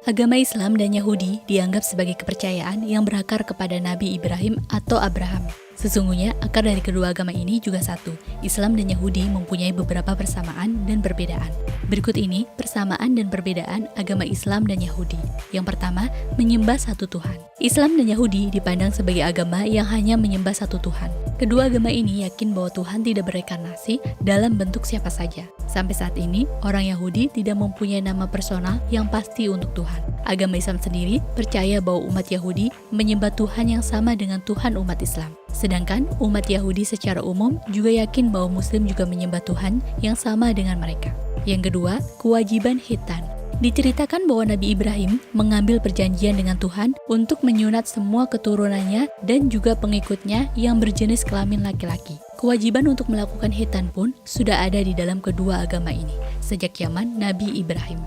Agama Islam dan Yahudi dianggap sebagai kepercayaan yang berakar kepada Nabi Ibrahim atau Abraham. Sesungguhnya, akar dari kedua agama ini juga satu. Islam dan Yahudi mempunyai beberapa persamaan dan perbedaan. Berikut ini persamaan dan perbedaan agama Islam dan Yahudi. Yang pertama, menyembah satu Tuhan. Islam dan Yahudi dipandang sebagai agama yang hanya menyembah satu Tuhan. Kedua agama ini yakin bahwa Tuhan tidak bereinkarnasi dalam bentuk siapa saja. Sampai saat ini, orang Yahudi tidak mempunyai nama personal yang pasti untuk Tuhan. Agama Islam sendiri percaya bahwa umat Yahudi menyembah Tuhan yang sama dengan Tuhan umat Islam. Sedangkan umat Yahudi secara umum juga yakin bahwa Muslim juga menyembah Tuhan yang sama dengan mereka. Yang kedua, kewajiban khitan. Diceritakan bahwa Nabi Ibrahim mengambil perjanjian dengan Tuhan untuk menyunat semua keturunannya dan juga pengikutnya yang berjenis kelamin laki-laki. Kewajiban untuk melakukan khitan pun sudah ada di dalam kedua agama ini, sejak zaman Nabi Ibrahim.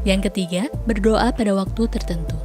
Yang ketiga, berdoa pada waktu tertentu.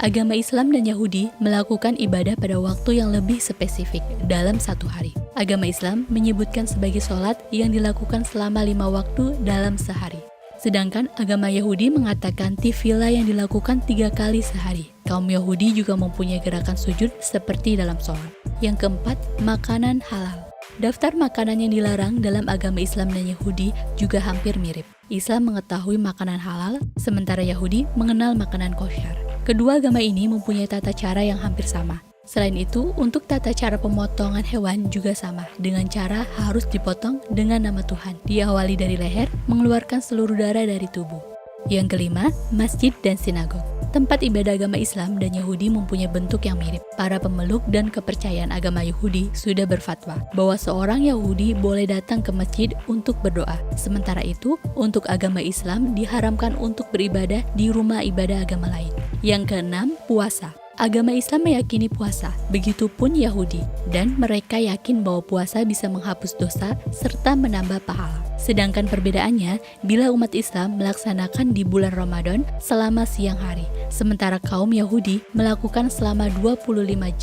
Agama Islam dan Yahudi melakukan ibadah pada waktu yang lebih spesifik dalam satu hari. Agama Islam menyebutkan sebagai sholat yang dilakukan selama 5 waktu dalam sehari. Sedangkan agama Yahudi mengatakan tifila yang dilakukan 3 kali sehari. Kaum Yahudi juga mempunyai gerakan sujud seperti dalam sholat. Yang keempat, makanan halal. Daftar makanan yang dilarang dalam agama Islam dan Yahudi juga hampir mirip. Islam mengetahui makanan halal, sementara Yahudi mengenal makanan kosyar. Kedua agama ini mempunyai tata cara yang hampir sama. Selain itu, untuk tata cara pemotongan hewan juga sama, dengan cara harus dipotong dengan nama Tuhan, diawali dari leher, mengeluarkan seluruh darah dari tubuh. Yang kelima, masjid dan sinagog. Tempat ibadah agama Islam dan Yahudi mempunyai bentuk yang mirip. Para pemeluk dan kepercayaan agama Yahudi sudah berfatwa bahwa seorang Yahudi boleh datang ke masjid untuk berdoa. Sementara itu, untuk agama Islam diharamkan untuk beribadah di rumah ibadah agama lain. Yang keenam, puasa. Agama Islam meyakini puasa, begitupun Yahudi, dan mereka yakin bahwa puasa bisa menghapus dosa serta menambah pahala. Sedangkan perbedaannya, bila umat Islam melaksanakan di bulan Ramadan selama siang hari, sementara kaum Yahudi melakukan selama 25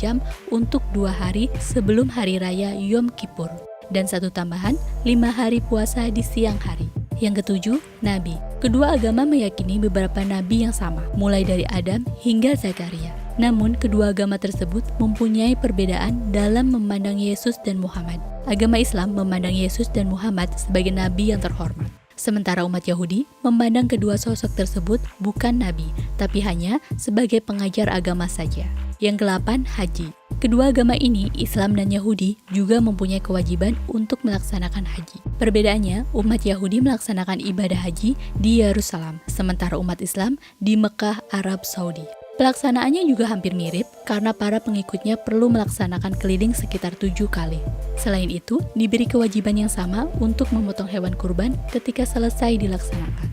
jam untuk 2 hari sebelum hari raya Yom Kippur, dan satu tambahan, 5 hari puasa di siang hari. Yang ketujuh, Nabi. Kedua agama meyakini beberapa nabi yang sama, mulai dari Adam hingga Zakaria. Namun, kedua agama tersebut mempunyai perbedaan dalam memandang Yesus dan Muhammad. Agama Islam memandang Yesus dan Muhammad sebagai nabi yang terhormat. Sementara umat Yahudi memandang kedua sosok tersebut bukan nabi, tapi hanya sebagai pengajar agama saja. Yang ke-8, haji. Kedua agama ini, Islam dan Yahudi, juga mempunyai kewajiban untuk melaksanakan haji. Perbedaannya, umat Yahudi melaksanakan ibadah haji di Yerusalem, sementara umat Islam di Mekah, Arab Saudi. Pelaksanaannya juga hampir mirip karena para pengikutnya perlu melaksanakan keliling sekitar 7 kali. Selain itu, diberi kewajiban yang sama untuk memotong hewan kurban ketika selesai dilaksanakan.